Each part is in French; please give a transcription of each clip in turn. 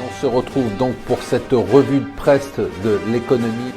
On se retrouve donc pour cette revue de presse de l'économie.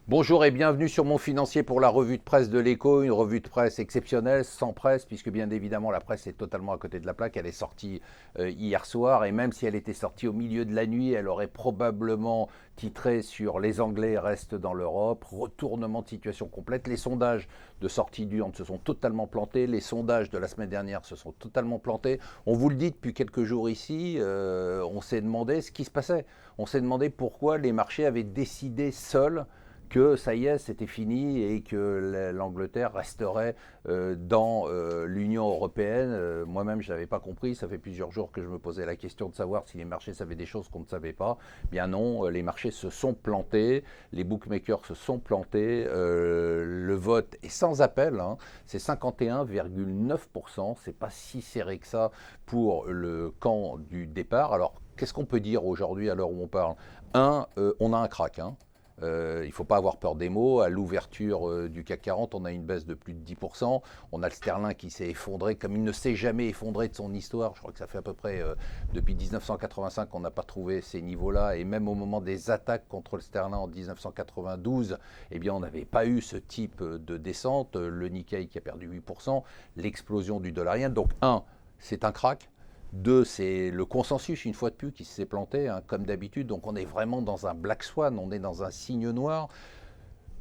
Bonjour et bienvenue sur Mon Financier pour la revue de presse de l'Écho, une revue de presse exceptionnelle, sans presse, puisque bien évidemment la presse est totalement à côté de la plaque. Elle est sortie hier soir et même si elle était sortie au milieu de la nuit, elle aurait probablement titré sur les Anglais restent dans l'Europe, retournement de situation complète. Les sondages de sortie d'urne se sont totalement plantés, les sondages de la semaine dernière se sont totalement plantés. On vous le dit depuis quelques jours ici, on s'est demandé ce qui se passait. On s'est demandé pourquoi les marchés avaient décidé seuls que ça y est, c'était fini et que l'Angleterre resterait dans l'Union européenne. Moi-même, je n'avais pas compris. Ça fait plusieurs jours que je me posais la question de savoir si les marchés savaient des choses qu'on ne savait pas. Bien non, les marchés se sont plantés, les bookmakers se sont plantés. Le vote est sans appel, hein. C'est 51,9%. C'est pas si serré que ça pour le camp du départ. Alors, qu'est-ce qu'on peut dire aujourd'hui à l'heure où on parle ? On a un crack, hein. Il ne faut pas avoir peur des mots. À l'ouverture du CAC 40, on a une baisse de plus de 10%. On a le sterling qui s'est effondré comme il ne s'est jamais effondré de son histoire. Je crois que ça fait à peu près depuis 1985 qu'on n'a pas trouvé ces niveaux-là. Et même au moment des attaques contre le sterling en 1992, eh bien, on n'avait pas eu ce type de descente. Le Nikkei qui a perdu 8%, l'explosion du dollar yen. Donc, c'est un crack. 2, c'est le consensus, une fois de plus, qui s'est planté, hein, comme d'habitude. Donc on est vraiment dans un black swan, on est dans un signe noir.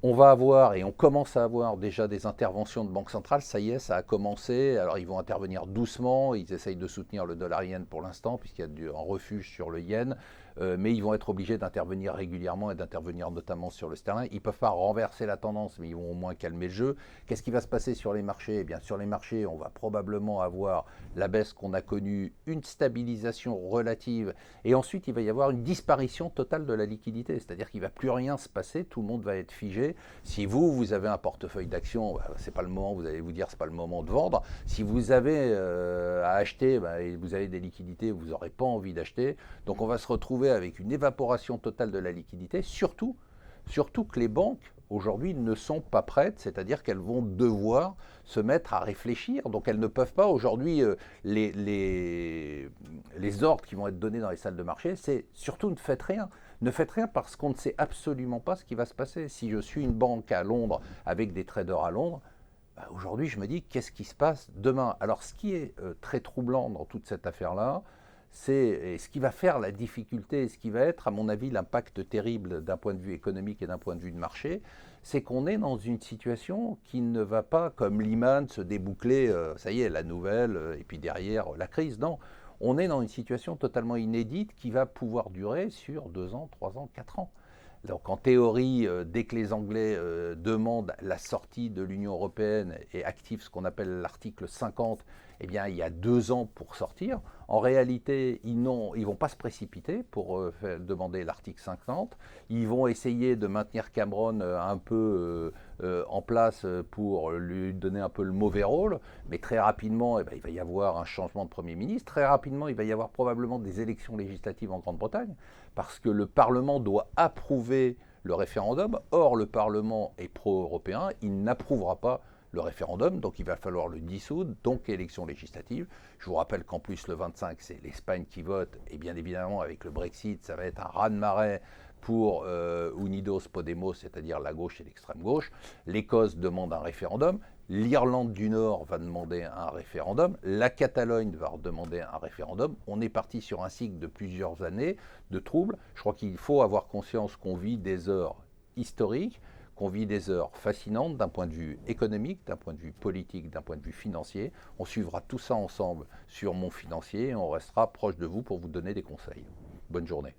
On va avoir, et on commence à avoir déjà des interventions de banque centrale. Ça y est, ça a commencé. Alors ils vont intervenir doucement, ils essayent de soutenir le dollar yen pour l'instant, puisqu'il y a un refuge sur le yen. Mais ils vont être obligés d'intervenir régulièrement et d'intervenir notamment sur le sterling. Ils ne peuvent pas renverser la tendance, mais ils vont au moins calmer le jeu. Qu'est-ce qui va se passer sur les marchés ? Eh bien, sur les marchés, on va probablement avoir la baisse qu'on a connue, une stabilisation relative, et ensuite il va y avoir une disparition totale de la liquidité. C'est-à-dire qu'il ne va plus rien se passer, tout le monde va être figé. Si vous avez un portefeuille d'actions, c'est pas le moment, vous allez vous dire, c'est pas le moment de vendre. Si vous avez à acheter, et vous avez des liquidités, vous n'aurez pas envie d'acheter. Donc on va se retrouver avec une évaporation totale de la liquidité, surtout que les banques aujourd'hui ne sont pas prêtes, c'est-à-dire qu'elles vont devoir se mettre à réfléchir. Donc elles ne peuvent pas aujourd'hui, les ordres qui vont être donnés dans les salles de marché, c'est surtout ne faites rien. Ne faites rien parce qu'on ne sait absolument pas ce qui va se passer. Si je suis une banque à Londres avec des traders à Londres, aujourd'hui je me dis qu'est-ce qui se passe demain ? Alors ce qui est très troublant dans toute cette affaire-là, c'est ce qui va faire la difficulté, ce qui va être, à mon avis, l'impact terrible d'un point de vue économique et d'un point de vue de marché, c'est qu'on est dans une situation qui ne va pas, comme Lehman, se déboucler, ça y est, la nouvelle, et puis derrière, la crise. Non, on est dans une situation totalement inédite qui va pouvoir durer sur 2 ans, 3 ans, 4 ans. Donc en théorie, dès que les Anglais demandent la sortie de l'Union européenne et activent ce qu'on appelle l'article 50, eh bien il y a 2 ans pour sortir. En réalité, ils ne vont pas se précipiter pour demander l'article 50. Ils vont essayer de maintenir Cameron un peu en place pour lui donner un peu le mauvais rôle. Mais très rapidement, il va y avoir un changement de Premier ministre. Très rapidement, il va y avoir probablement des élections législatives en Grande-Bretagne, parce que le Parlement doit approuver le référendum. Or, le Parlement est pro-européen, il n'approuvera pas le référendum, donc il va falloir le dissoudre, donc élection législative. Je vous rappelle qu'en plus, le 25, c'est l'Espagne qui vote, et bien évidemment, avec le Brexit, ça va être un raz-de-marée pour Unidos Podemos, c'est-à-dire la gauche et l'extrême gauche. L'Écosse demande un référendum. L'Irlande du Nord va demander un référendum, la Catalogne va demander un référendum. On est parti sur un cycle de plusieurs années de troubles. Je crois qu'il faut avoir conscience qu'on vit des heures historiques, qu'on vit des heures fascinantes d'un point de vue économique, d'un point de vue politique, d'un point de vue financier. On suivra tout ça ensemble sur Mon Financier et on restera proche de vous pour vous donner des conseils. Bonne journée.